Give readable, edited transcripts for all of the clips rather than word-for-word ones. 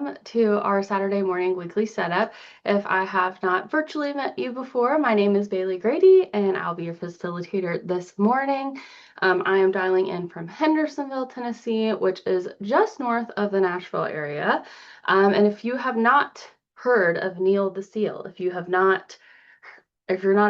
To our Saturday morning weekly setup. If I have not virtually met you before, my name is Bailey Grady and I'll be your facilitator this morning. I am dialing in from Hendersonville, Tennessee, which is just north of the Nashville area. And if you have not heard of Neil the Seal, if you're not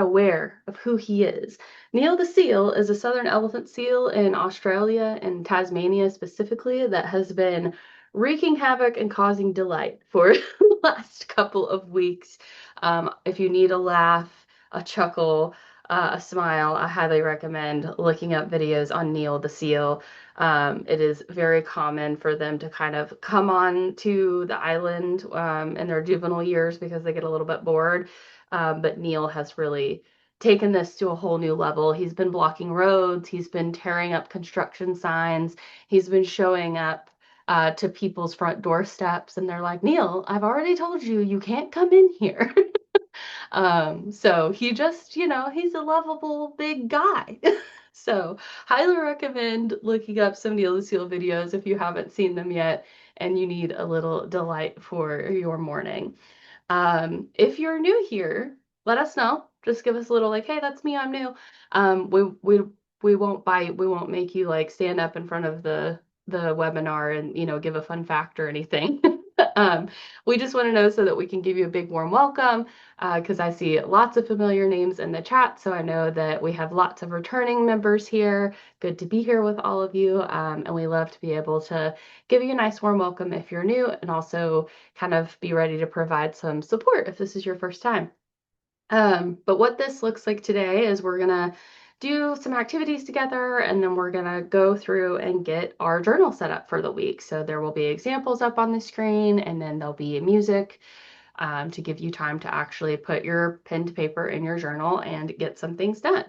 aware of who he is, Neil the seal is a southern elephant seal in Australia and Tasmania specifically that has been wreaking havoc and causing delight for the last couple of weeks. If you need a laugh, a chuckle, a smile, I highly recommend looking up videos on Neil the seal. It is very common for them to kind of come on to the island in their juvenile years because they get a little bit bored. But Neil has really taken this to a whole new level. He's been blocking roads, he's been tearing up construction signs, he's been showing up to people's front doorsteps, and they're like, Neil, I've already told you, you can't come in here. So he just, he's a lovable big guy. So highly recommend looking up some Neil the Seal videos if you haven't seen them yet and you need a little delight for your morning. If you're new here, let us know. Just give us a little like, hey, that's me, I'm new. We won't bite, we won't make you like stand up in front of the webinar and give a fun fact or anything. Um, we just want to know so that we can give you a big warm welcome because I see lots of familiar names in the chat. So I know that we have lots of returning members here. Good to be here with all of you. And we love to be able to give you a nice warm welcome if you're new and also kind of be ready to provide some support if this is your first time. But what this looks like today is we're gonna do some activities together and then we're gonna go through and get our journal set up for the week. So there will be examples up on the screen and then there'll be music to give you time to actually put your pen to paper in your journal and get some things done.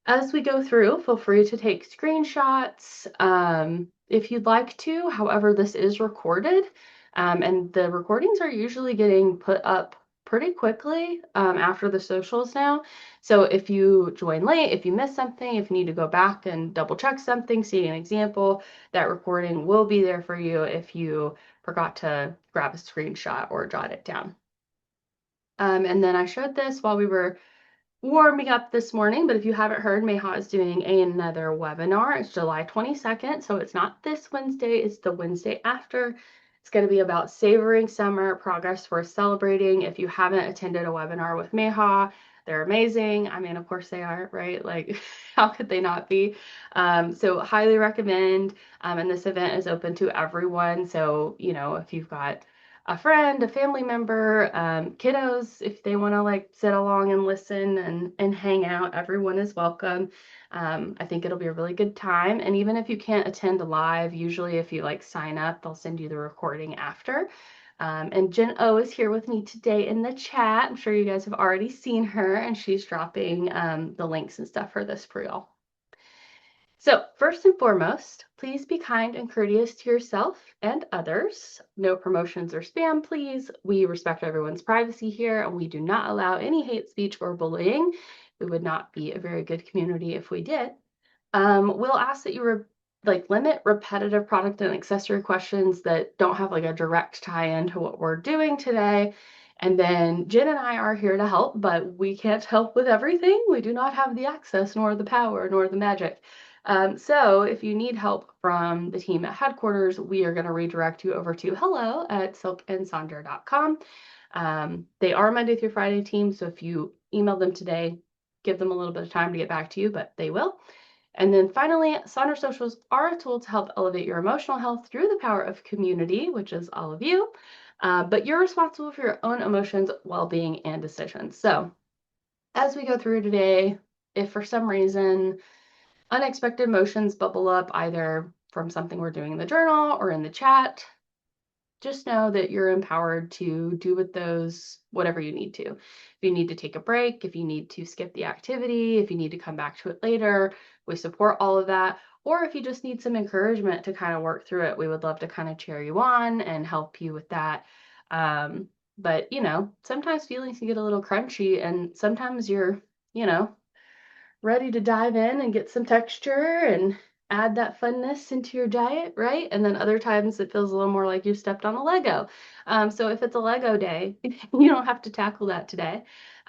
As we go through, feel free to take screenshots if you'd like to. However, this is recorded, and the recordings are usually getting put up pretty quickly after the socials now. So if you join late, if you miss something, if you need to go back and double check something, see an example, that recording will be there for you if you forgot to grab a screenshot or jot it down. And then I showed this while we were warming up this morning, but if you haven't heard, Mayha is doing another webinar. It's July 22nd, so it's not this Wednesday, it's the Wednesday after. It's going to be about savoring summer, progress worth celebrating. If you haven't attended a webinar with Mayha, they're amazing. I mean, of course they are, right? Like, how could they not be? So highly recommend. And this event is open to everyone. So, if you've got a friend, a family member, kiddos, if they want to like sit along and listen and hang out, everyone is welcome. I think it'll be a really good time. And even if you can't attend live, usually if you like sign up, they'll send you the recording after. And Jen O is here with me today in the chat. I'm sure you guys have already seen her and she's dropping the links and stuff for this for y'all. So first and foremost, please be kind and courteous to yourself and others. No promotions or spam, please. We respect everyone's privacy here and we do not allow any hate speech or bullying. We would not be a very good community if we did. We'll ask that you limit repetitive product and accessory questions that don't have like a direct tie-in to what we're doing today. And then Jen and I are here to help, but we can't help with everything. We do not have the access, nor the power, nor the magic. So if you need help from the team at headquarters, we are going to redirect you over to hello@silkandsonder.com. They are Monday through Friday teams, so if you email them today, give them a little bit of time to get back to you, but they will. And then finally, Sonder Socials are a tool to help elevate your emotional health through the power of community, which is all of you. But you're responsible for your own emotions, well-being, and decisions. So as we go through today, if for some reason unexpected emotions bubble up either from something we're doing in the journal or in the chat, just know that you're empowered to do with those whatever you need to. If you need to take a break, if you need to skip the activity, if you need to come back to it later, we support all of that. Or if you just need some encouragement to kind of work through it, we would love to kind of cheer you on and help you with that. But sometimes feelings can get a little crunchy and sometimes you're, ready to dive in and get some texture and add that funness into your diet, right? And then other times it feels a little more like you stepped on a Lego. So if it's a Lego day, you don't have to tackle that today.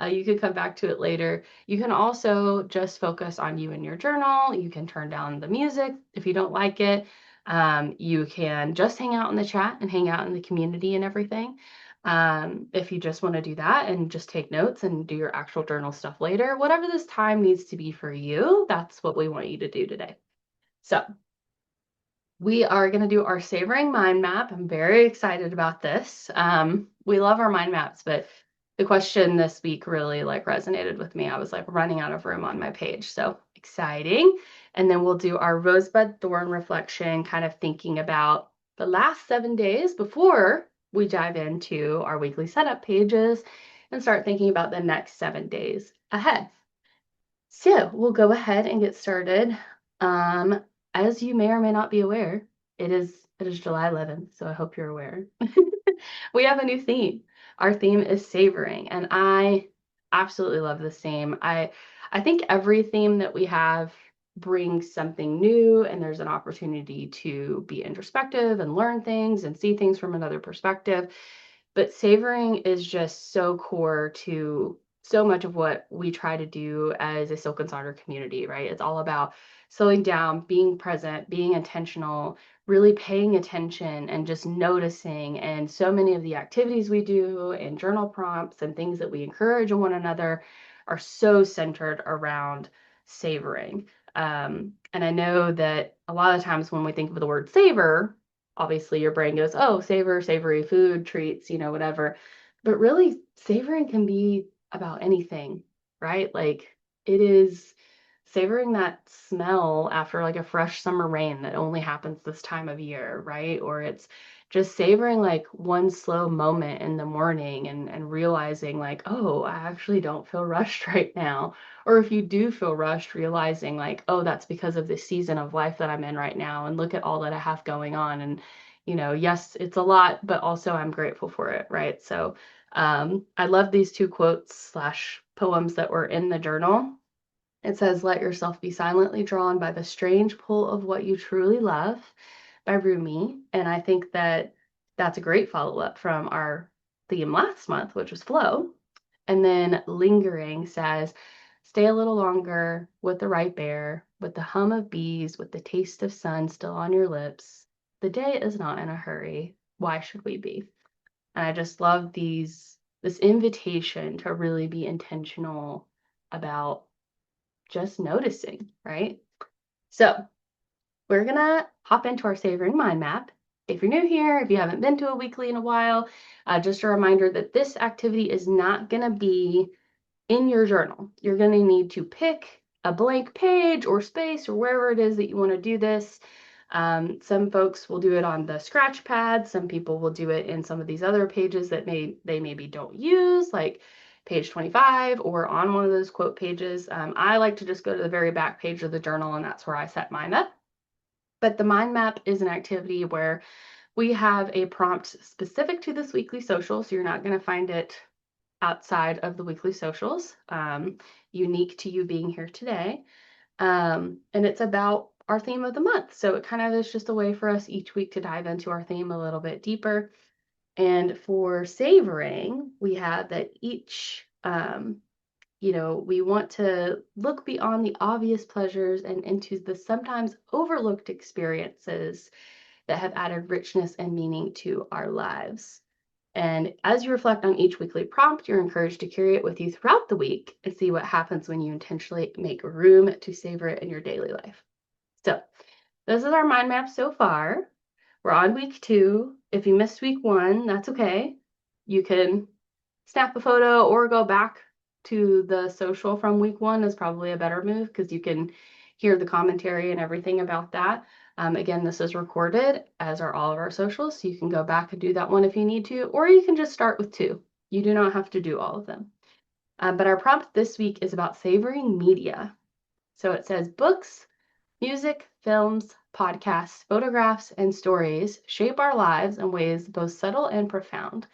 You could come back to it later. You can also just focus on you and your journal. You can turn down the music if you don't like it. You can just hang out in the chat and hang out in the community and everything. If you just want to do that and just take notes and do your actual journal stuff later, whatever this time needs to be for you, that's what we want you to do today. So we are going to do our Savoring Mind Map. I'm very excited about this. We love our mind maps, but the question this week really like resonated with me. I was like running out of room on my page. So exciting. And then we'll do our Rosebud Thorn reflection, kind of thinking about the last 7 days before we dive into our weekly setup pages and start thinking about the next 7 days ahead. So we'll go ahead and get started. As you may or may not be aware, it is July 11th, so I hope you're aware. We have a new theme. Our theme is savoring, and I absolutely love this theme. I think every theme that we have brings something new, and there's an opportunity to be introspective and learn things and see things from another perspective. But savoring is just so core to so much of what we try to do as a Silk and Sonder community, right? It's all about slowing down, being present, being intentional, really paying attention and just noticing. And so many of the activities we do and journal prompts and things that we encourage in one another are so centered around savoring. And I know that a lot of times when we think of the word savor, obviously your brain goes, oh, savor, savory food, treats, whatever. But really, savoring can be about anything, right? Like it is savoring that smell after like a fresh summer rain that only happens this time of year, right? Or it's just savoring like one slow moment in the morning and realizing like, oh, I actually don't feel rushed right now. Or if you do feel rushed, realizing like, oh, that's because of the season of life that I'm in right now. And look at all that I have going on. And, yes, it's a lot, but also I'm grateful for it, right? So I love these two quotes slash poems that were in the journal. It says, let yourself be silently drawn by the strange pull of what you truly love by Rumi. And I think that that's a great follow-up from our theme last month, which was flow. And then lingering says, stay a little longer with the right bear, with the hum of bees, with the taste of sun still on your lips. The day is not in a hurry. Why should we be? And I just love this invitation to really be intentional about just noticing, right? So we're gonna hop into our Savoring Mind Map. If you're new here, if you haven't been to a weekly in a while, just a reminder that this activity is not gonna be in your journal. You're gonna need to pick a blank page or space or wherever it is that you wanna do this. Some folks will do it on the scratch pad. Some people will do it in some of these other pages that they maybe don't use, like page 25 or on one of those quote pages. I like to just go to the very back page of the journal, and that's where I set mine up. But the mind map is an activity where we have a prompt specific to this weekly social, so you're not going to find it outside of the weekly socials, unique to you being here today. And it's about our theme of the month. So it kind of is just a way for us each week to dive into our theme a little bit deeper. And for savoring, we have that each, we want to look beyond the obvious pleasures and into the sometimes overlooked experiences that have added richness and meaning to our lives. And as you reflect on each weekly prompt, you're encouraged to carry it with you throughout the week and see what happens when you intentionally make room to savor it in your daily life. So this is our mind map so far. We're on week 2. If you missed week 1, that's okay. You can snap a photo or go back to the social from week 1 is probably a better move because you can hear the commentary and everything about that. Again, this is recorded, as are all of our socials, so you can go back and do that one if you need to, or you can just start with 2. You do not have to do all of them. But our prompt this week is about savoring media. So it says books, music, films, podcasts, photographs, and stories shape our lives in ways both subtle and profound.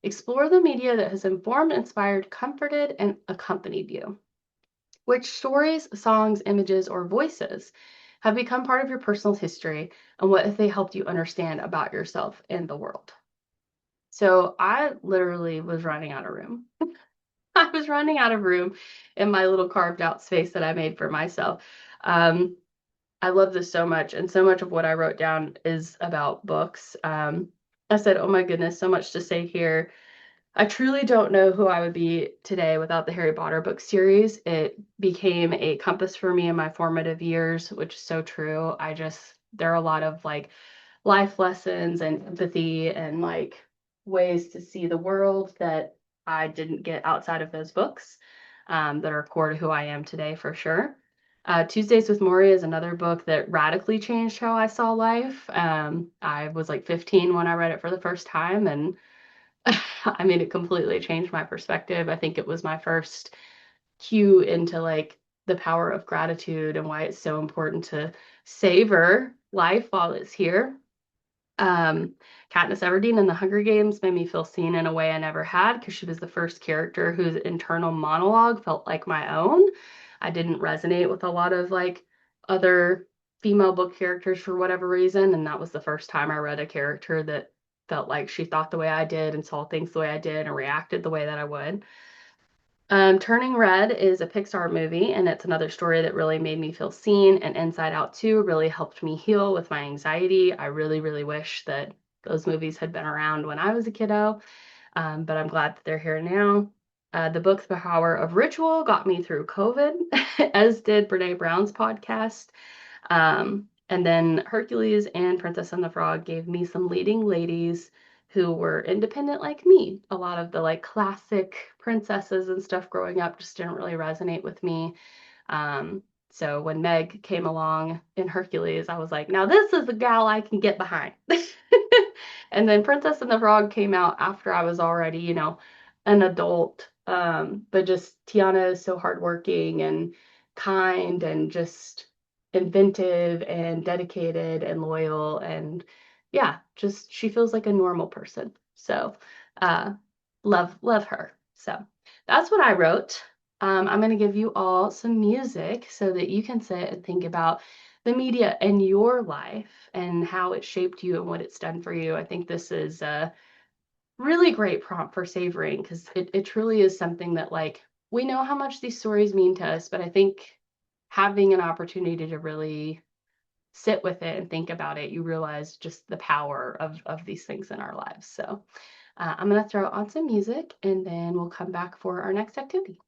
Explore the media that has informed, inspired, comforted, and accompanied you. Which stories, songs, images, or voices have become part of your personal history, and what have they helped you understand about yourself and the world? So I literally was running out of room. I was running out of room in my little carved out space that I made for myself. Um, I love this so much, and so much of what I wrote down is about books. I said, oh my goodness, so much to say here. I truly don't know who I would be today without the Harry Potter book series. It became a compass for me in my formative years, which is so true. There are a lot of like life lessons and empathy and like ways to see the world that I didn't get outside of those books, that are core to who I am today for sure. Tuesdays with Morrie is another book that radically changed how I saw life. I was like 15 when I read it for the first time, and I mean, it completely changed my perspective. I think it was my first cue into like the power of gratitude and why it's so important to savor life while it's here. Um, Katniss Everdeen in The Hunger Games made me feel seen in a way I never had, because she was the first character whose internal monologue felt like my own. I didn't resonate with a lot of like other female book characters for whatever reason, and that was the first time I read a character that felt like she thought the way I did and saw things the way I did and reacted the way that I would. Turning Red is a Pixar movie, and it's another story that really made me feel seen, and Inside Out 2 really helped me heal with my anxiety. I really, really wish that those movies had been around when I was a kiddo, but I'm glad that they're here now. The book The Power of Ritual got me through COVID, as did Brene Brown's podcast. And then Hercules and Princess and the Frog gave me some leading ladies who were independent like me. A lot of the like classic princesses and stuff growing up just didn't really resonate with me. Um, so when Meg came along in Hercules, I was like, now this is the gal I can get behind. And then Princess and the Frog came out after I was already, an adult. But just Tiana is so hardworking and kind and just inventive and dedicated and loyal, and yeah, just she feels like a normal person. So uh love her. So that's what I wrote. I'm going to give you all some music so that you can sit and think about the media in your life and how it shaped you and what it's done for you. I think this is a really great prompt for savoring, because it truly is something that like we know how much these stories mean to us, but I think having an opportunity to really sit with it and think about it, you realize just the power of these things in our lives. So I'm going to throw on some music, and then we'll come back for our next activity.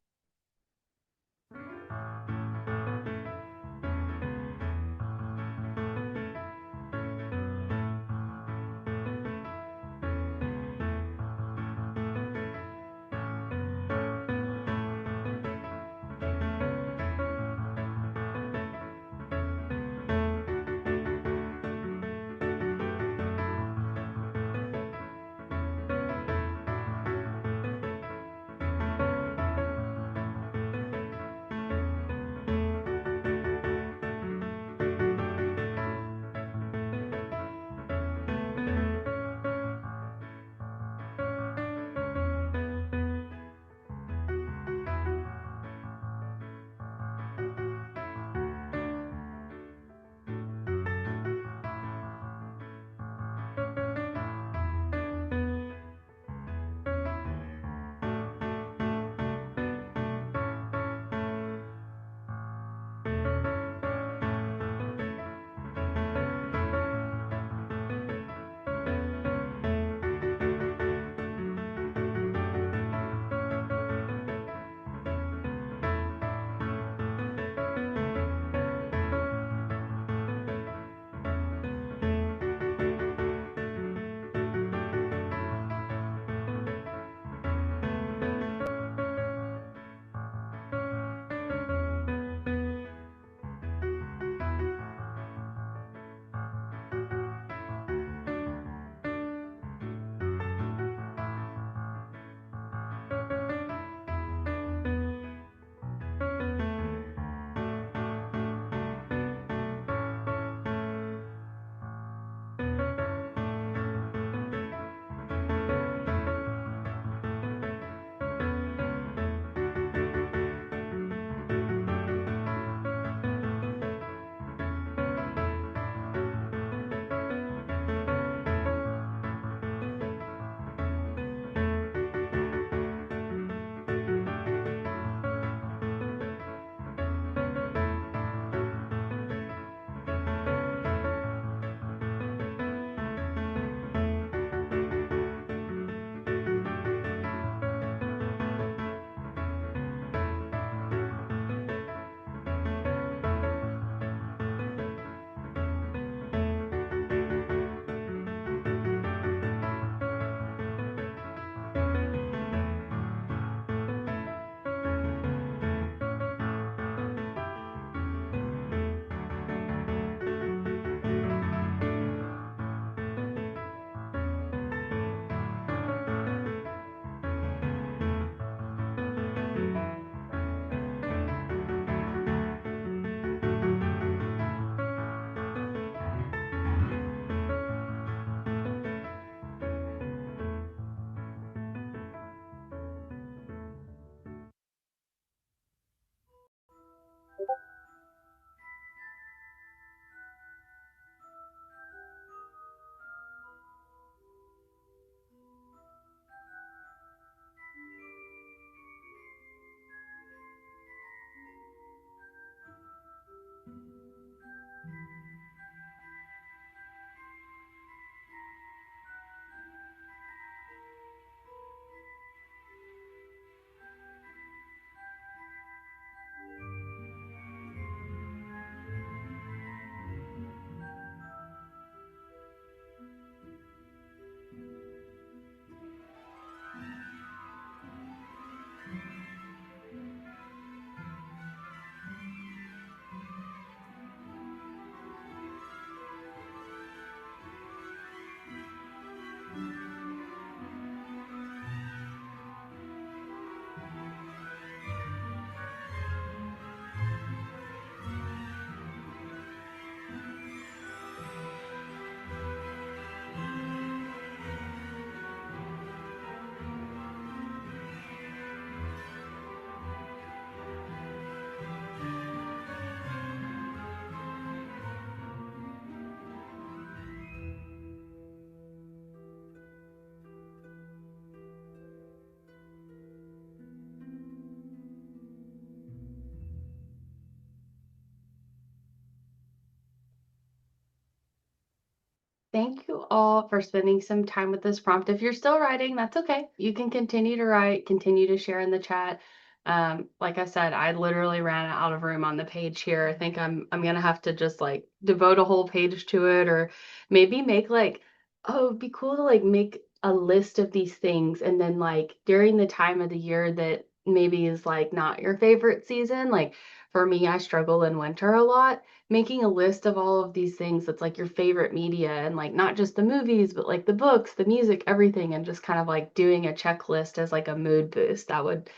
all for spending some time with this prompt. If you're still writing, that's okay. You can continue to write, continue to share in the chat. Like I said, I literally ran out of room on the page here. I think I'm gonna have to just like devote a whole page to it, or maybe make like, oh, it'd be cool to like make a list of these things, and then like during the time of the year that maybe is like not your favorite season, like for me, I struggle in winter a lot, making a list of all of these things that's like your favorite media, and like not just the movies, but like the books, the music, everything, and just kind of like doing a checklist as like a mood boost. That would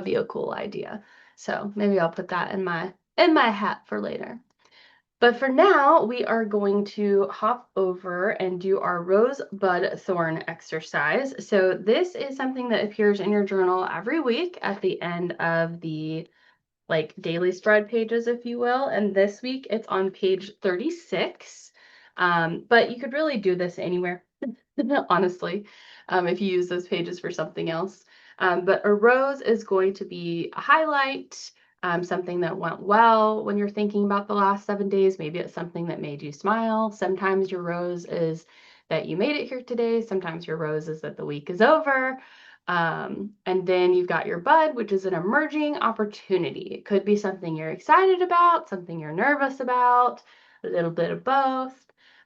be a cool idea. So maybe I'll put that in my hat for later. But for now, we are going to hop over and do our rosebud thorn exercise. So this is something that appears in your journal every week at the end of the like daily spread pages, if you will. And this week it's on page 36. But you could really do this anywhere, honestly, if you use those pages for something else. But a rose is going to be a highlight, something that went well when you're thinking about the last 7 days. Maybe it's something that made you smile. Sometimes your rose is that you made it here today. Sometimes your rose is that the week is over. And then you've got your bud, which is an emerging opportunity. It could be something you're excited about, something you're nervous about, a little bit of both.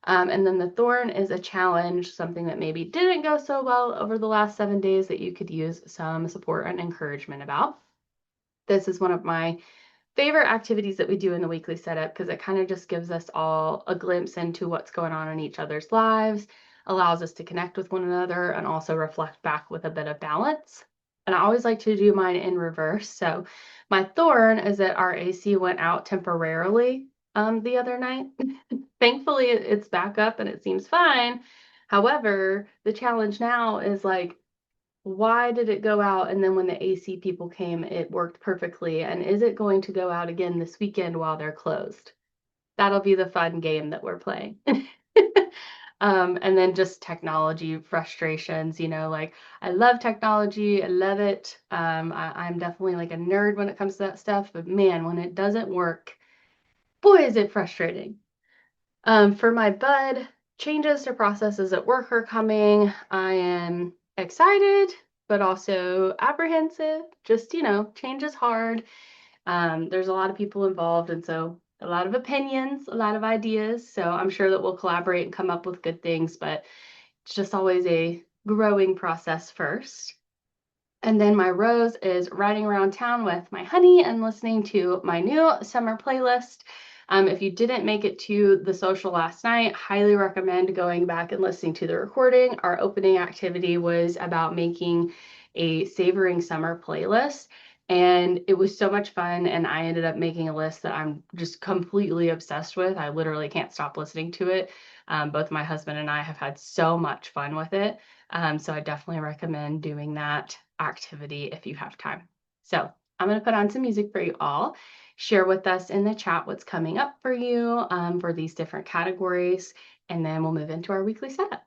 And then the thorn is a challenge, something that maybe didn't go so well over the last 7 days that you could use some support and encouragement about. This is one of my favorite activities that we do in the weekly setup because it kind of just gives us all a glimpse into what's going on in each other's lives, allows us to connect with one another, and also reflect back with a bit of balance. And I always like to do mine in reverse. So my thorn is that our AC went out temporarily the other night. Thankfully, it's back up and it seems fine. However, the challenge now is like, why did it go out? And then when the AC people came, it worked perfectly. And is it going to go out again this weekend while they're closed? That'll be the fun game that we're playing. And then just technology frustrations, like I love technology. I love it. I'm definitely like a nerd when it comes to that stuff, but man, when it doesn't work, boy, is it frustrating. For my bud, changes to processes at work are coming. I am excited, but also apprehensive. Just, change is hard. There's a lot of people involved, and so a lot of opinions, a lot of ideas. So I'm sure that we'll collaborate and come up with good things, but it's just always a growing process first. And then my rose is riding around town with my honey and listening to my new summer playlist. If you didn't make it to the social last night, highly recommend going back and listening to the recording. Our opening activity was about making a savoring summer playlist, and it was so much fun. And I ended up making a list that I'm just completely obsessed with. I literally can't stop listening to it. Both my husband and I have had so much fun with it. So I definitely recommend doing that activity if you have time. So I'm going to put on some music for you all. Share with us in the chat what's coming up for you for these different categories, and then we'll move into our weekly setup.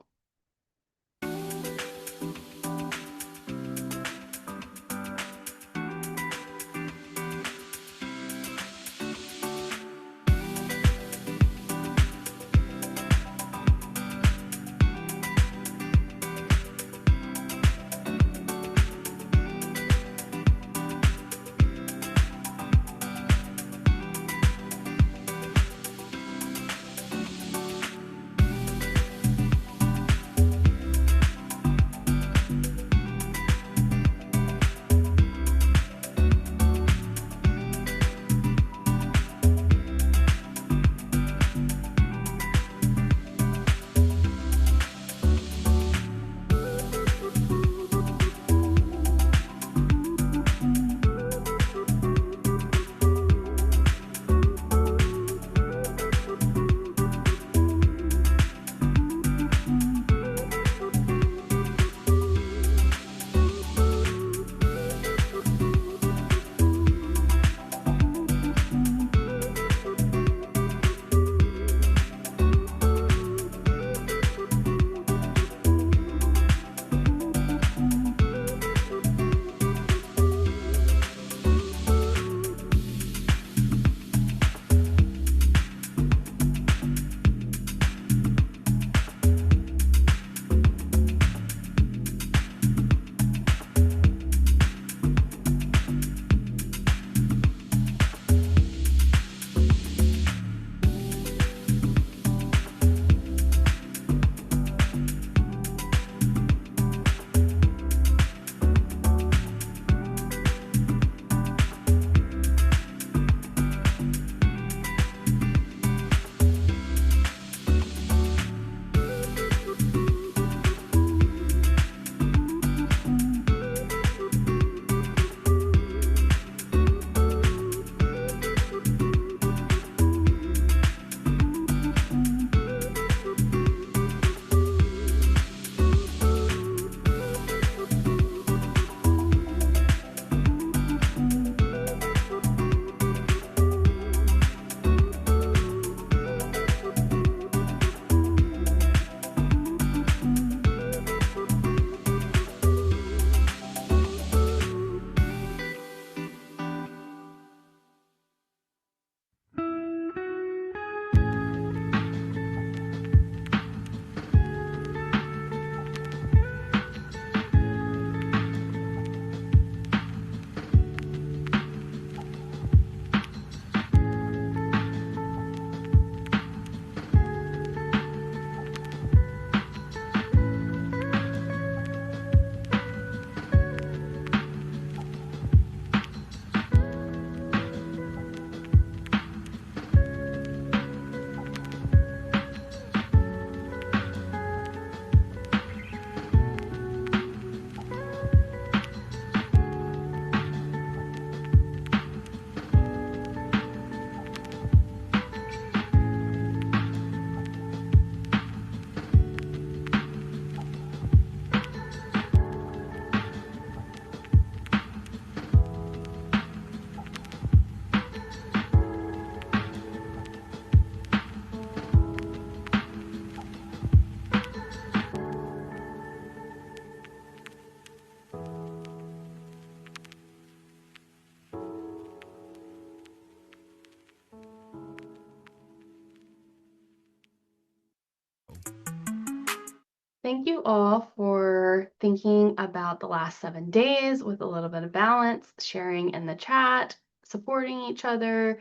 Thank you all for thinking about the last 7 days with a little bit of balance, sharing in the chat, supporting each other,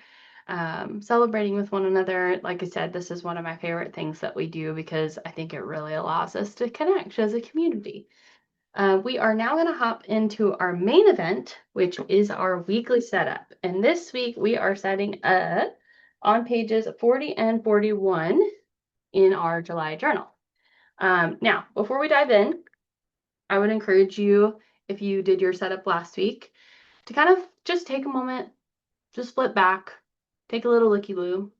celebrating with one another. Like I said, this is one of my favorite things that we do because I think it really allows us to connect as a community. We are now going to hop into our main event, which is our weekly setup. And this week we are setting up on pages 40 and 41 in our July journal. Now, before we dive in, I would encourage you, if you did your setup last week, to kind of just take a moment, just flip back, take a little looky-loo,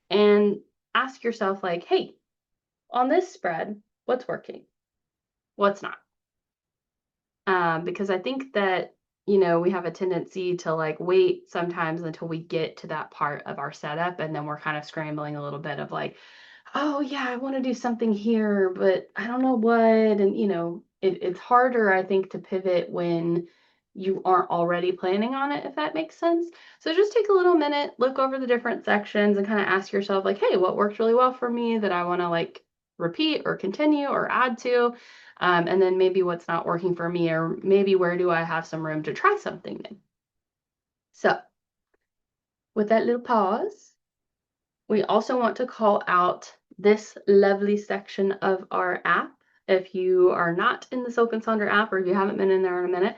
and ask yourself, like, hey, on this spread, what's working? What's not? Because I think that, we have a tendency to like wait sometimes until we get to that part of our setup, and then we're kind of scrambling a little bit of like, oh yeah, I want to do something here, but I don't know what. And it's harder, I think, to pivot when you aren't already planning on it, if that makes sense. So just take a little minute, look over the different sections and kind of ask yourself like, hey, what worked really well for me that I want to like repeat or continue or add to? And then maybe what's not working for me, or maybe where do I have some room to try something new? So with that little pause, we also want to call out this lovely section of our app. If you are not in the Silk and Sonder app, or if you haven't been in there in a minute,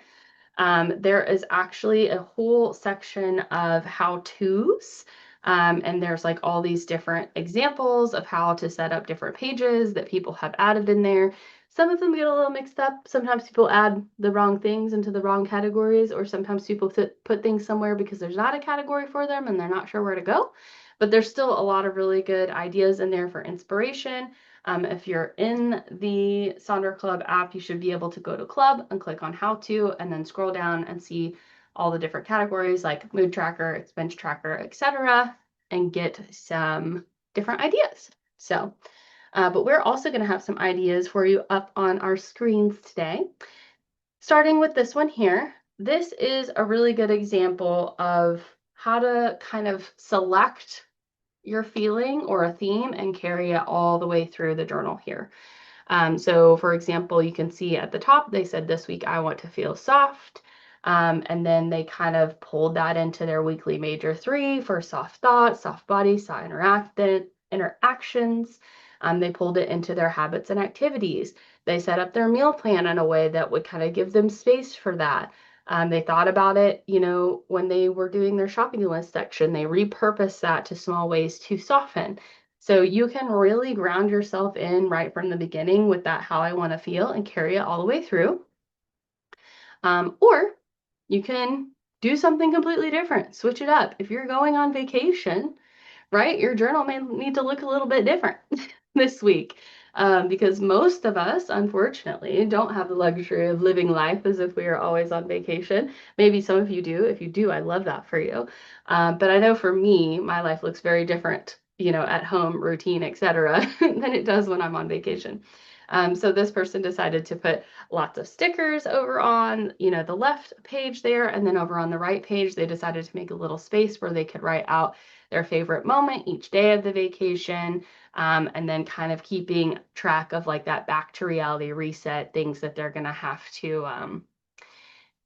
there is actually a whole section of how-tos, and there's like all these different examples of how to set up different pages that people have added in there. Some of them get a little mixed up. Sometimes people add the wrong things into the wrong categories, or sometimes people put things somewhere because there's not a category for them and they're not sure where to go. But there's still a lot of really good ideas in there for inspiration. If you're in the Sonder Club app, you should be able to go to Club and click on How To, and then scroll down and see all the different categories like mood tracker, expense tracker, etc., and get some different ideas. So, but we're also going to have some ideas for you up on our screens today. Starting with this one here, this is a really good example of how to kind of select your feeling or a theme and carry it all the way through the journal here. So for example, you can see at the top, they said this week, I want to feel soft. And then they kind of pulled that into their weekly major 3 for soft thoughts, soft body, soft interactions. They pulled it into their habits and activities. They set up their meal plan in a way that would kind of give them space for that. They thought about it, when they were doing their shopping list section, they repurposed that to small ways to soften. So you can really ground yourself in right from the beginning with that how I want to feel and carry it all the way through. Or you can do something completely different, switch it up. If you're going on vacation, right, your journal may need to look a little bit different this week, because most of us, unfortunately, don't have the luxury of living life as if we are always on vacation. Maybe some of you do. If you do, I love that for you. But I know for me, my life looks very different, at home, routine, etc., than it does when I'm on vacation. So this person decided to put lots of stickers over on, the left page there, and then over on the right page, they decided to make a little space where they could write out their favorite moment each day of the vacation, and then kind of keeping track of like that back to reality reset, things that they're going to have to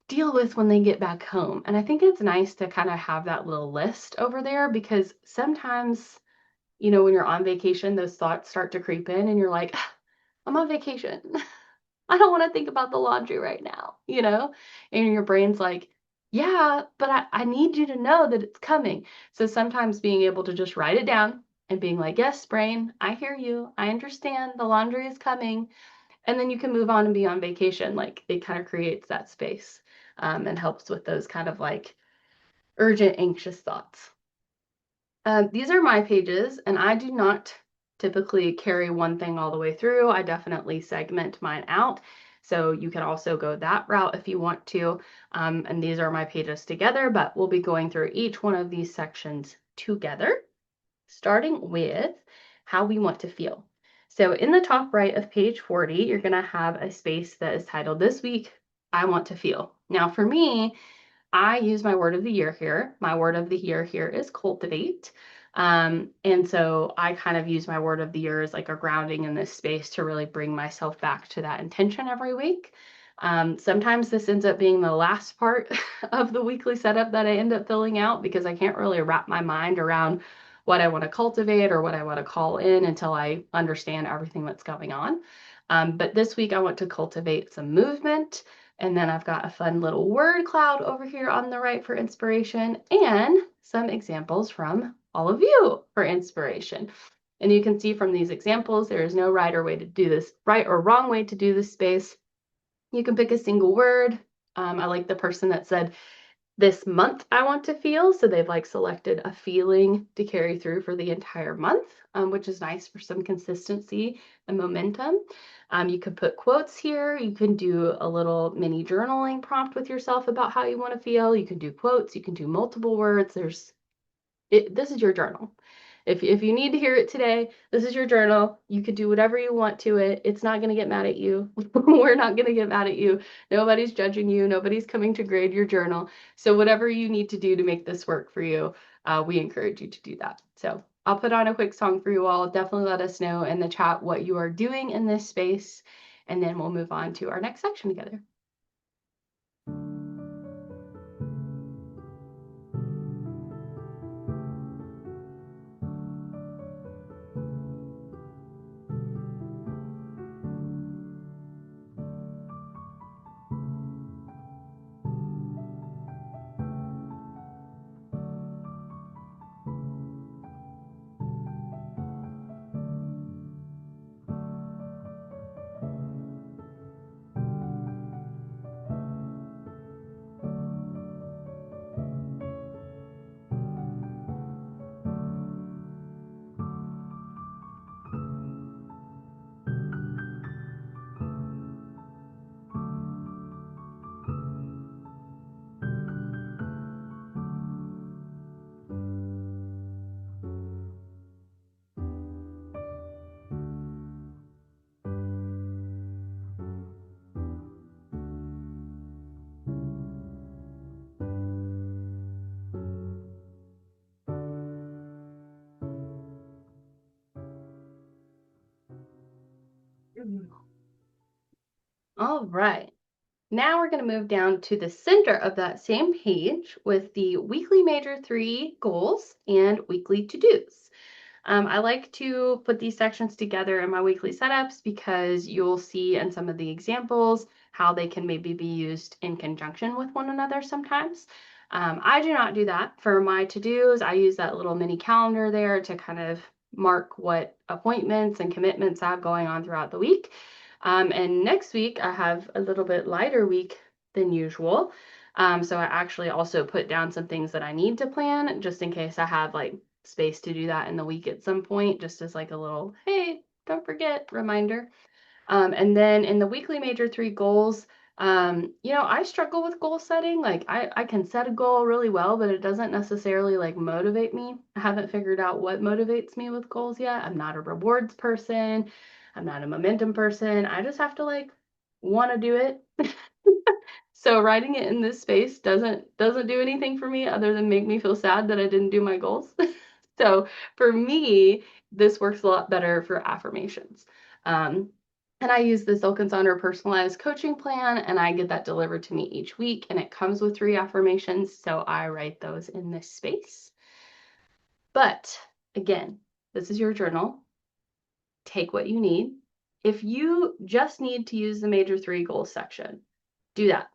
deal with when they get back home. And I think it's nice to kind of have that little list over there, because sometimes, when you're on vacation, those thoughts start to creep in and you're like, I'm on vacation. I don't want to think about the laundry right now, And your brain's like, yeah, but I need you to know that it's coming. So sometimes being able to just write it down and being like, yes, brain, I hear you. I understand the laundry is coming. And then you can move on and be on vacation. Like it kind of creates that space, and helps with those kind of like urgent, anxious thoughts. These are my pages, and I do not typically carry one thing all the way through. I definitely segment mine out. So you can also go that route if you want to. And these are my pages together, but we'll be going through each one of these sections together, starting with how we want to feel. So in the top right of page 40, you're going to have a space that is titled This Week, I Want to Feel. Now for me, I use my word of the year here. My word of the year here is cultivate. And so I kind of use my word of the year as like a grounding in this space to really bring myself back to that intention every week. Sometimes this ends up being the last part of the weekly setup that I end up filling out because I can't really wrap my mind around what I want to cultivate or what I want to call in until I understand everything that's going on. But this week I want to cultivate some movement. And then I've got a fun little word cloud over here on the right for inspiration and some examples from all of you for inspiration. And you can see from these examples, there is no right or way to do this, right or wrong way to do this space. You can pick a single word. I like the person that said, this month I want to feel. So they've like selected a feeling to carry through for the entire month, which is nice for some consistency and momentum. You could put quotes here. You can do a little mini journaling prompt with yourself about how you want to feel. You can do quotes. You can do multiple words. This is your journal. If you need to hear it today, this is your journal. You can do whatever you want to it. It's not going to get mad at you. We're not going to get mad at you. Nobody's judging you. Nobody's coming to grade your journal. So whatever you need to do to make this work for you, we encourage you to do that. So I'll put on a quick song for you all. Definitely let us know in the chat what you are doing in this space, and then we'll move on to our next section together. All right. Now we're going to move down to the center of that same page with the weekly major 3 goals and weekly to-dos. I like to put these sections together in my weekly setups because you'll see in some of the examples how they can maybe be used in conjunction with one another sometimes. I do not do that for my to-dos. I use that little mini calendar there to kind of mark what appointments and commitments I have going on throughout the week. And next week I have a little bit lighter week than usual. So I actually also put down some things that I need to plan just in case I have like space to do that in the week at some point, just as like a little, hey, don't forget reminder. And then in the weekly major 3 goals, I struggle with goal setting. Like I can set a goal really well, but it doesn't necessarily like motivate me. I haven't figured out what motivates me with goals yet. I'm not a rewards person. I'm not a momentum person. I just have to like want to do it. So writing it in this space doesn't do anything for me other than make me feel sad that I didn't do my goals. So for me, this works a lot better for affirmations. And I use the Silk and Sonder personalized coaching plan, and I get that delivered to me each week, and it comes with 3 affirmations, so I write those in this space. But again, this is your journal. Take what you need. If you just need to use the major 3 goals section, do that.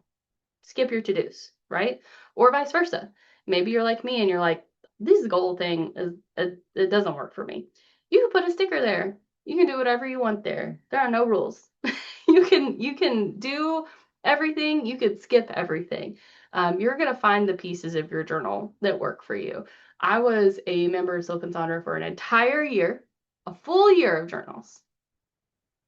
Skip your to-dos, right? Or vice versa. Maybe you're like me and you're like, this goal thing it doesn't work for me. You can put a sticker there. You can do whatever you want there. There are no rules. You can do everything. You could skip everything. You're gonna find the pieces of your journal that work for you. I was a member of Silk and Sonder for an entire year, a full year of journals,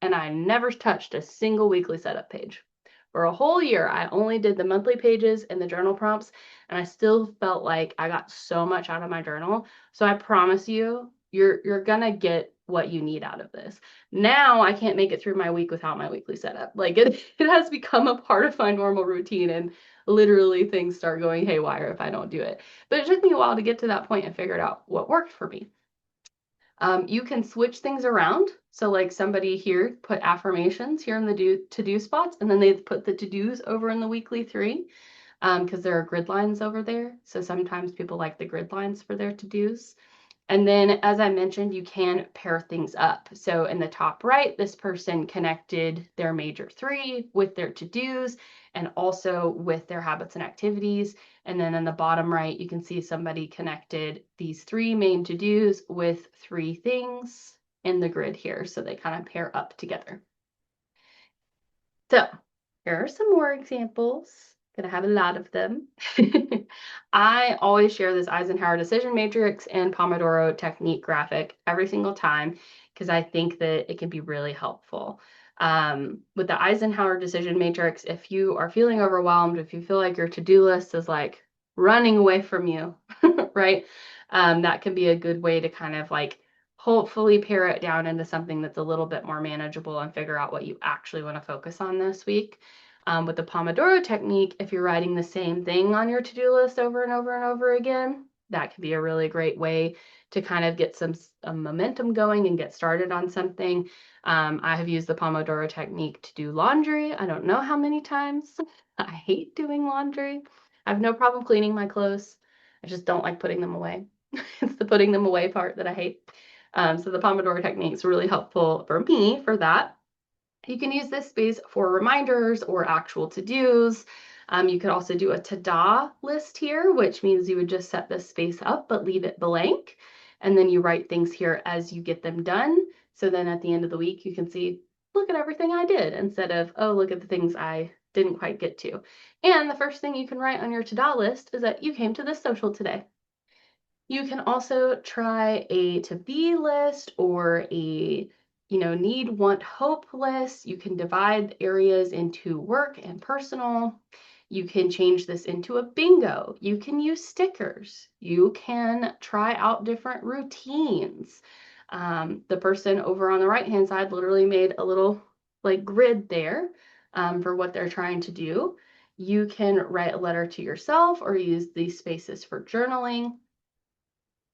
and I never touched a single weekly setup page. For a whole year, I only did the monthly pages and the journal prompts, and I still felt like I got so much out of my journal. So I promise you, you're gonna get what you need out of this. Now I can't make it through my week without my weekly setup. Like it has become a part of my normal routine, and literally things start going haywire if I don't do it. But it took me a while to get to that point and figured out what worked for me. You can switch things around. So like somebody here put affirmations here in the to-do spots, and then they put the to-dos over in the weekly 3 because there are grid lines over there. So sometimes people like the grid lines for their to-dos. And then, as I mentioned, you can pair things up. So in the top right, this person connected their major 3 with their to-dos and also with their habits and activities. And then in the bottom right, you can see somebody connected these 3 main to-dos with 3 things in the grid here. So they kind of pair up together. So here are some more examples. Gonna have a lot of them. I always share this Eisenhower decision matrix and Pomodoro technique graphic every single time because I think that it can be really helpful. With the Eisenhower decision matrix, if you are feeling overwhelmed, if you feel like your to-do list is like running away from you, right? That can be a good way to kind of like hopefully pare it down into something that's a little bit more manageable and figure out what you actually want to focus on this week. With the Pomodoro technique, if you're writing the same thing on your to-do list over and over and over again, that can be a really great way to kind of get some momentum going and get started on something. I have used the Pomodoro technique to do laundry. I don't know how many times. I hate doing laundry. I have no problem cleaning my clothes. I just don't like putting them away. It's the putting them away part that I hate. So the Pomodoro technique is really helpful for me for that. You can use this space for reminders or actual to-dos. You could also do a ta-da list here, which means you would just set this space up but leave it blank. And then you write things here as you get them done. So then at the end of the week, you can see, look at everything I did, instead of, oh, look at the things I didn't quite get to. And the first thing you can write on your to-do list is that you came to this social today. You can also try a to-be list or a need, want, hope list. You can divide areas into work and personal. You can change this into a bingo. You can use stickers. You can try out different routines. The person over on the right-hand side literally made a little like grid there for what they're trying to do. You can write a letter to yourself or use these spaces for journaling.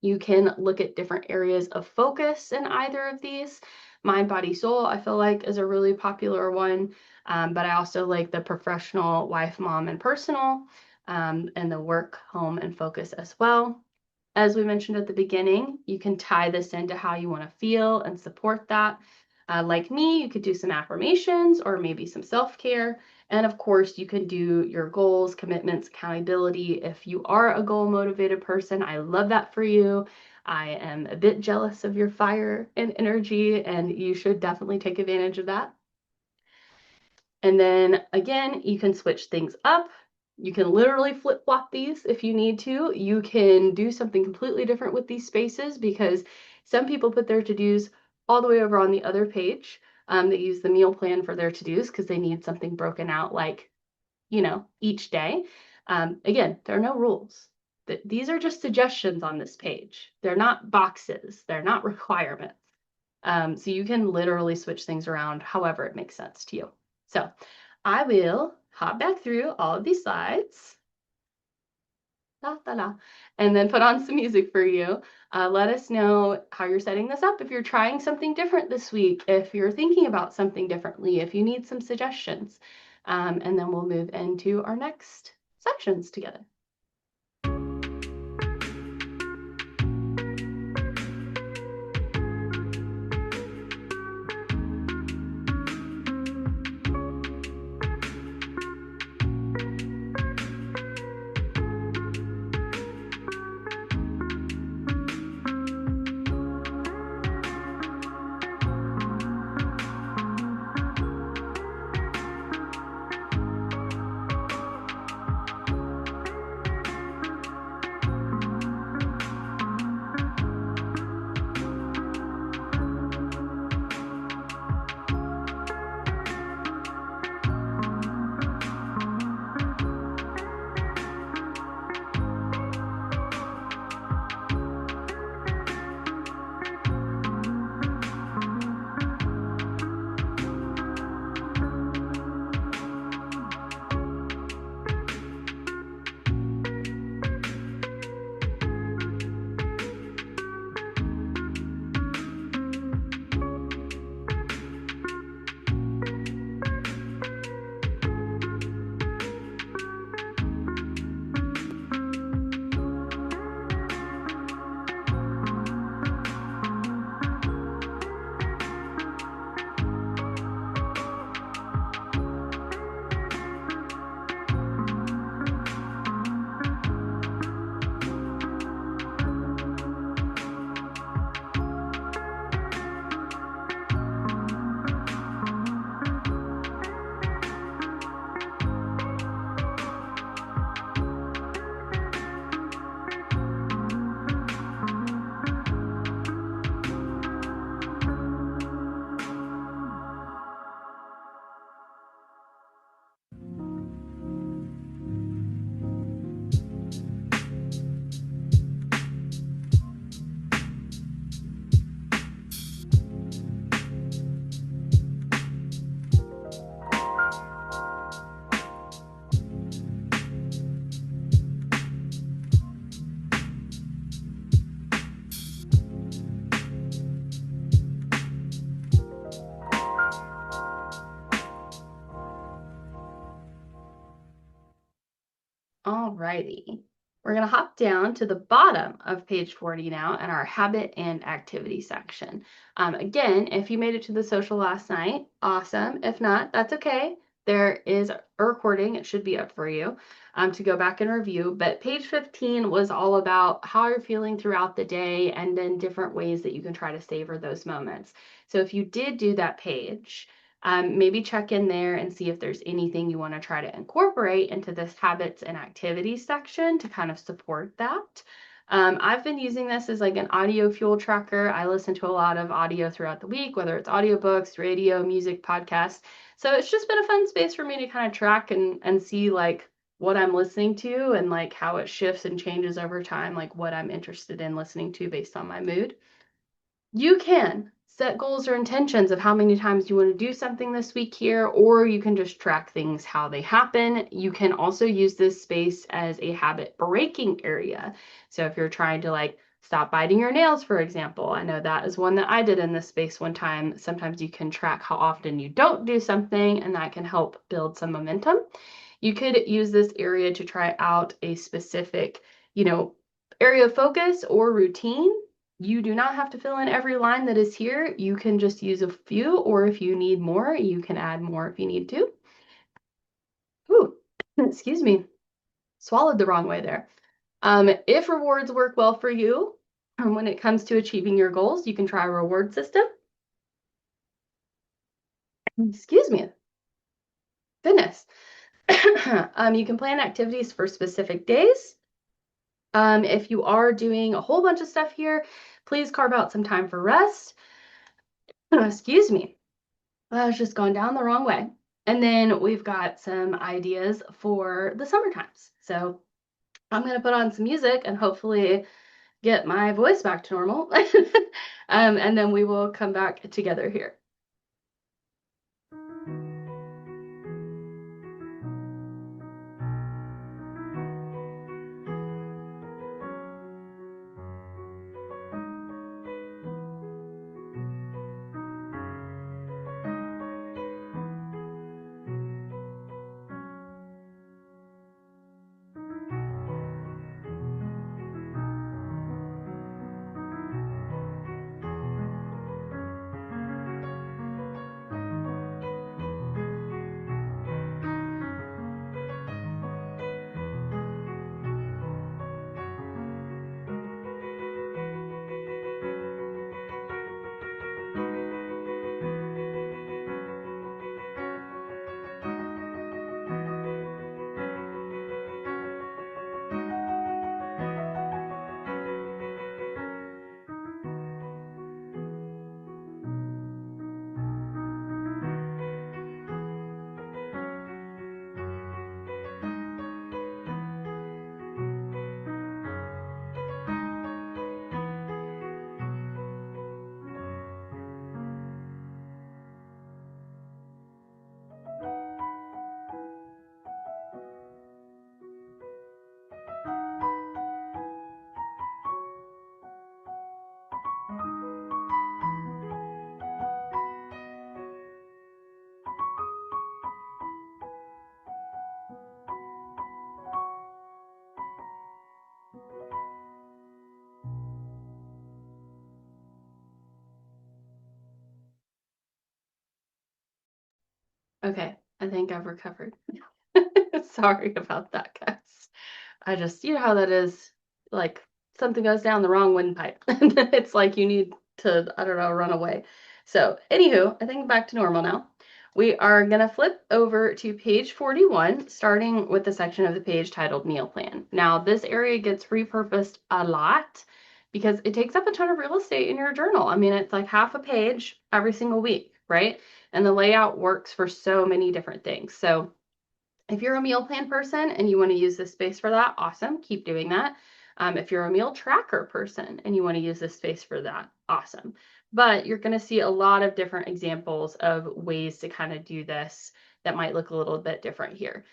You can look at different areas of focus in either of these. Mind, body, soul, I feel like is a really popular one, but I also like the professional, wife, mom, and personal, and the work, home, and focus as well. As we mentioned at the beginning, you can tie this into how you want to feel and support that. Like me, you could do some affirmations or maybe some self-care. And of course, you can do your goals, commitments, accountability. If you are a goal-motivated person, I love that for you. I am a bit jealous of your fire and energy, and you should definitely take advantage of that. And then again, you can switch things up. You can literally flip-flop these if you need to. You can do something completely different with these spaces because some people put their to-dos all the way over on the other page. They use the meal plan for their to-dos because they need something broken out like, each day. Again, there are no rules. These are just suggestions on this page. They're not boxes. They're not requirements. So you can literally switch things around however it makes sense to you. So I will hop back through all of these slides. La, la, la, and then put on some music for you. Let us know how you're setting this up, if you're trying something different this week, if you're thinking about something differently, if you need some suggestions. And then we'll move into our next sections together. Alrighty. We're going to hop down to the bottom of page 40 now in our habit and activity section. Again, if you made it to the social last night, awesome. If not, that's okay. There is a recording. It should be up for you to go back and review. But page 15 was all about how you're feeling throughout the day and then different ways that you can try to savor those moments. So if you did do that page, maybe check in there and see if there's anything you want to try to incorporate into this habits and activities section to kind of support that. I've been using this as like an audio fuel tracker. I listen to a lot of audio throughout the week, whether it's audiobooks, radio, music, podcasts. So it's just been a fun space for me to kind of track and see like what I'm listening to and like how it shifts and changes over time, like what I'm interested in listening to based on my mood. You can set goals or intentions of how many times you want to do something this week here, or you can just track things how they happen. You can also use this space as a habit breaking area. So if you're trying to like stop biting your nails, for example, I know that is one that I did in this space one time. Sometimes you can track how often you don't do something, and that can help build some momentum. You could use this area to try out a specific, area of focus or routine. You do not have to fill in every line that is here. You can just use a few, or if you need more, you can add more if you need to. Ooh, excuse me, swallowed the wrong way there. If rewards work well for you, when it comes to achieving your goals, you can try a reward system. Excuse me, goodness. You can plan activities for specific days. If you are doing a whole bunch of stuff here, please carve out some time for rest. Excuse me. I was just going down the wrong way. And then we've got some ideas for the summer times. So I'm going to put on some music and hopefully get my voice back to normal. And then we will come back together here. Okay, I think I've recovered. Sorry about that, guys. I just, you know how that is, like something goes down the wrong windpipe. And then it's like you need to, I don't know, run away. So, anywho, I think back to normal now. We are going to flip over to page 41, starting with the section of the page titled Meal Plan. Now, this area gets repurposed a lot because it takes up a ton of real estate in your journal. I mean, it's like half a page every single week, right? And the layout works for so many different things. So, if you're a meal plan person and you want to use this space for that, awesome, keep doing that. If you're a meal tracker person and you want to use this space for that, awesome. But you're going to see a lot of different examples of ways to kind of do this that might look a little bit different here.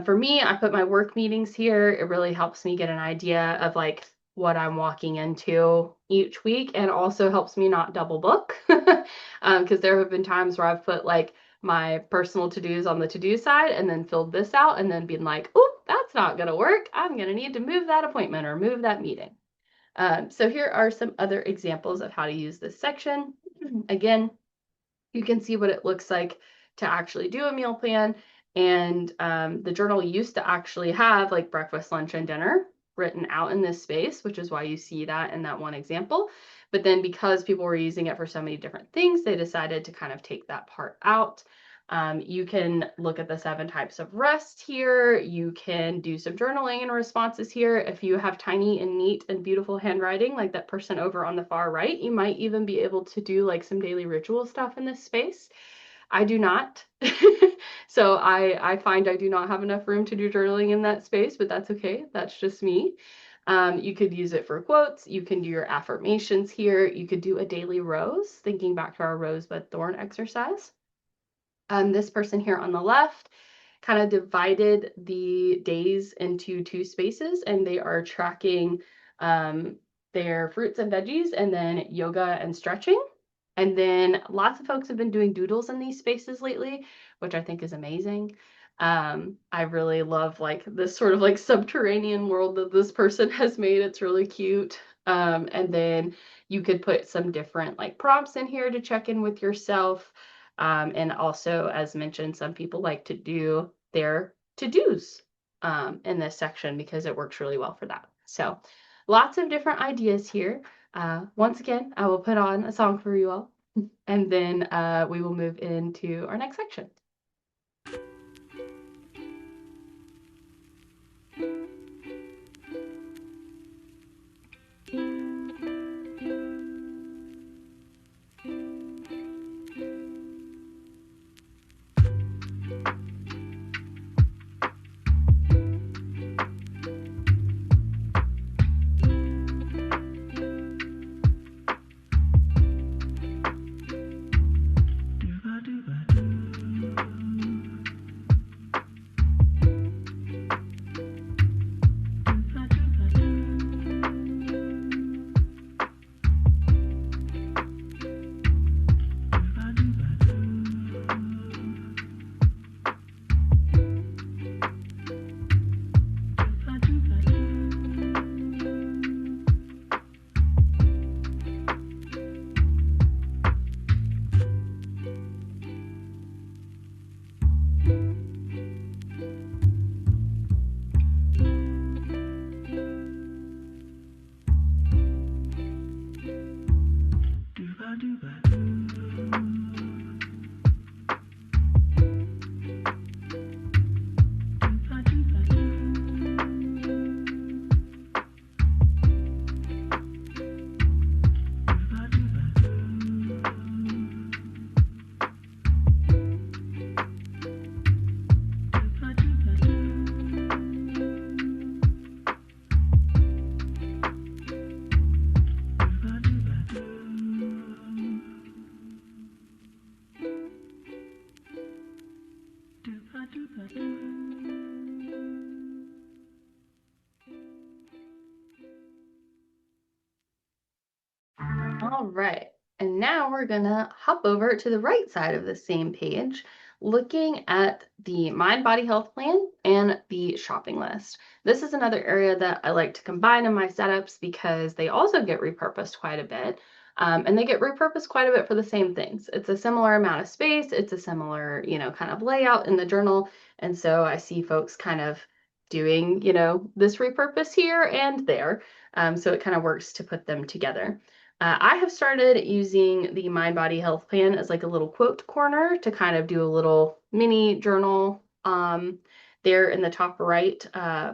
For me, I put my work meetings here. It really helps me get an idea of like what I'm walking into each week, and also helps me not double book because there have been times where I've put like my personal to-dos on the to-do side and then filled this out and then being like, oh, that's that's not going to work. I'm going to need to move that appointment or move that meeting. So here are some other examples of how to use this section. Again, you can see what it looks like to actually do a meal plan. And the journal used to actually have like breakfast, lunch, and dinner written out in this space, which is why you see that in that one example. But then because people were using it for so many different things, they decided to kind of take that part out. You can look at the 7 types of rest here. You can do some journaling and responses here. If you have tiny and neat and beautiful handwriting, like that person over on the far right, you might even be able to do like some daily ritual stuff in this space. I do not. So I find I do not have enough room to do journaling in that space, but that's okay. That's just me. You could use it for quotes. You can do your affirmations here. You could do a daily rose, thinking back to our rosebud thorn exercise. This person here on the left kind of divided the days into 2 spaces, and they are tracking their fruits and veggies and then yoga and stretching. And then lots of folks have been doing doodles in these spaces lately, which I think is amazing. I really love like this sort of like subterranean world that this person has made. It's really cute. And then you could put some different like prompts in here to check in with yourself. And also, as mentioned, some people like to do their to-dos in this section because it works really well for that. So lots of different ideas here. Once again, I will put on a song for you all, and then we will move into our next section. All right, and now we're gonna hop over to the right side of the same page, looking at the Mind Body Health Plan and the shopping list. This is another area that I like to combine in my setups because they also get repurposed quite a bit. And they get repurposed quite a bit for the same things. It's a similar amount of space, it's a similar, kind of layout in the journal. And so I see folks kind of doing, this repurpose here and there. So it kind of works to put them together. I have started using the Mind Body Health Plan as like a little quote corner to kind of do a little mini journal there in the top right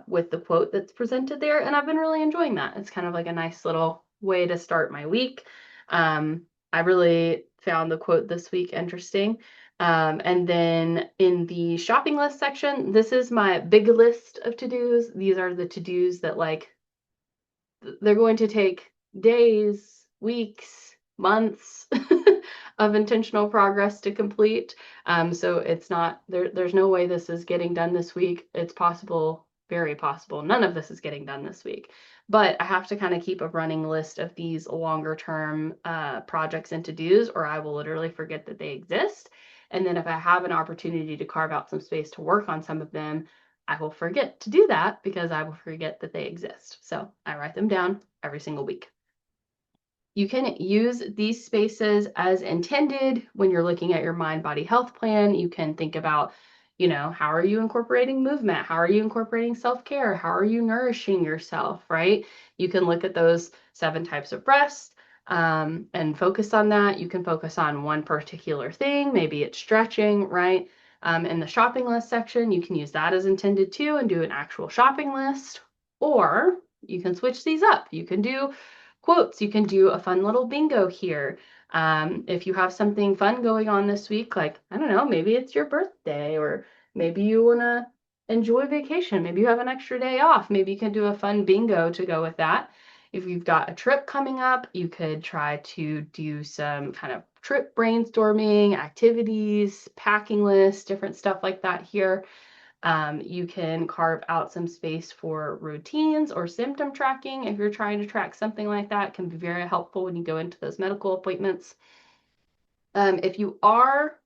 with the quote that's presented there. And I've been really enjoying that. It's kind of like a nice little way to start my week. I really found the quote this week interesting. And then in the shopping list section, this is my big list of to-dos. These are the to-dos that like they're going to take days, weeks, months of intentional progress to complete. So it's not, there's no way this is getting done this week. It's possible, very possible, none of this is getting done this week. But I have to kind of keep a running list of these longer term projects and to-dos, or I will literally forget that they exist. And then if I have an opportunity to carve out some space to work on some of them, I will forget to do that because I will forget that they exist. So I write them down every single week. You can use these spaces as intended when you're looking at your mind body health plan. You can think about, how are you incorporating movement? How are you incorporating self-care? How are you nourishing yourself, right? You can look at those 7 types of rest and focus on that. You can focus on one particular thing. Maybe it's stretching, right? In the shopping list section, you can use that as intended too and do an actual shopping list. Or you can switch these up. You can do quotes. You can do a fun little bingo here. If you have something fun going on this week, like, I don't know, maybe it's your birthday, or maybe you want to enjoy vacation. Maybe you have an extra day off. Maybe you can do a fun bingo to go with that. If you've got a trip coming up, you could try to do some kind of trip brainstorming, activities, packing lists, different stuff like that here. You can carve out some space for routines or symptom tracking. If you're trying to track something like that, it can be very helpful when you go into those medical appointments. If you are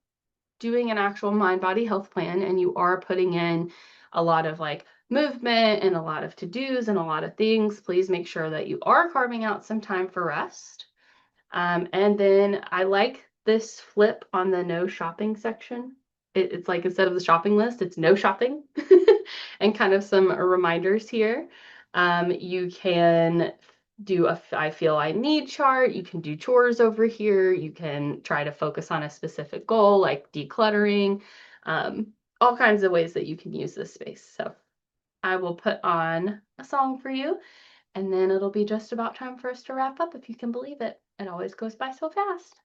doing an actual mind-body health plan and you are putting in a lot of like movement and a lot of to-dos and a lot of things, please make sure that you are carving out some time for rest. And then I like this flip on the no shopping section. It's like instead of the shopping list, it's no shopping and kind of some reminders here. You can do a I feel I need chart. You can do chores over here. You can try to focus on a specific goal like decluttering, all kinds of ways that you can use this space. So I will put on a song for you. And then it'll be just about time for us to wrap up, if you can believe it. It always goes by so fast.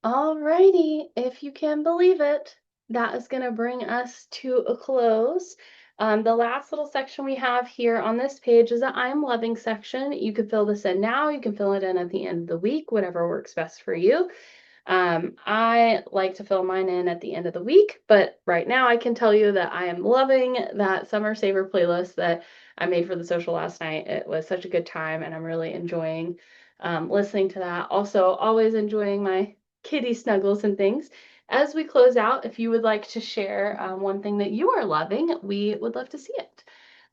Alrighty, if you can believe it, that is going to bring us to a close. The last little section we have here on this page is the I'm loving section. You can fill this in now, you can fill it in at the end of the week, whatever works best for you. I like to fill mine in at the end of the week, but right now I can tell you that I am loving that Summer Saver playlist that I made for the social last night. It was such a good time, and I'm really enjoying listening to that. Also, always enjoying my kitty snuggles and things. As we close out, if you would like to share one thing that you are loving, we would love to see it.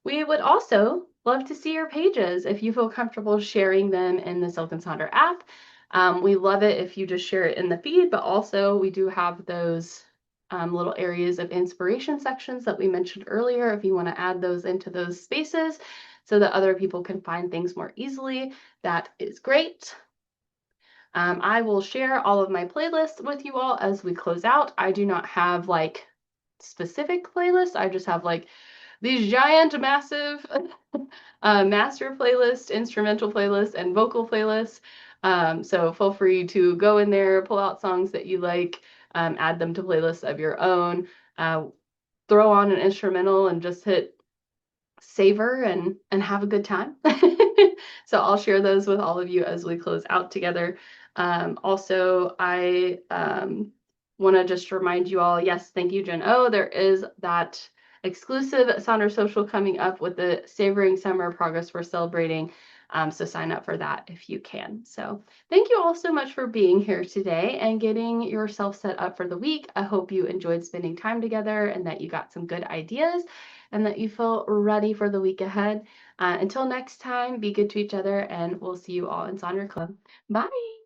We would also love to see your pages if you feel comfortable sharing them in the Silk and Sonder app. We love it if you just share it in the feed, but also we do have those little areas of inspiration sections that we mentioned earlier. If you want to add those into those spaces so that other people can find things more easily, that is great. I will share all of my playlists with you all as we close out. I do not have like specific playlists. I just have like these giant, massive master playlist, instrumental playlist, and vocal playlists. So feel free to go in there, pull out songs that you like, add them to playlists of your own, throw on an instrumental and just hit savor and have a good time. So I'll share those with all of you as we close out together. Also, I want to just remind you all, yes, thank you, Jen. Oh, there is that exclusive Sonder Social coming up with the Savoring Summer Progress we're celebrating. So sign up for that if you can. So thank you all so much for being here today and getting yourself set up for the week. I hope you enjoyed spending time together and that you got some good ideas and that you feel ready for the week ahead. Until next time, be good to each other, and we'll see you all in Sonder Club. Bye.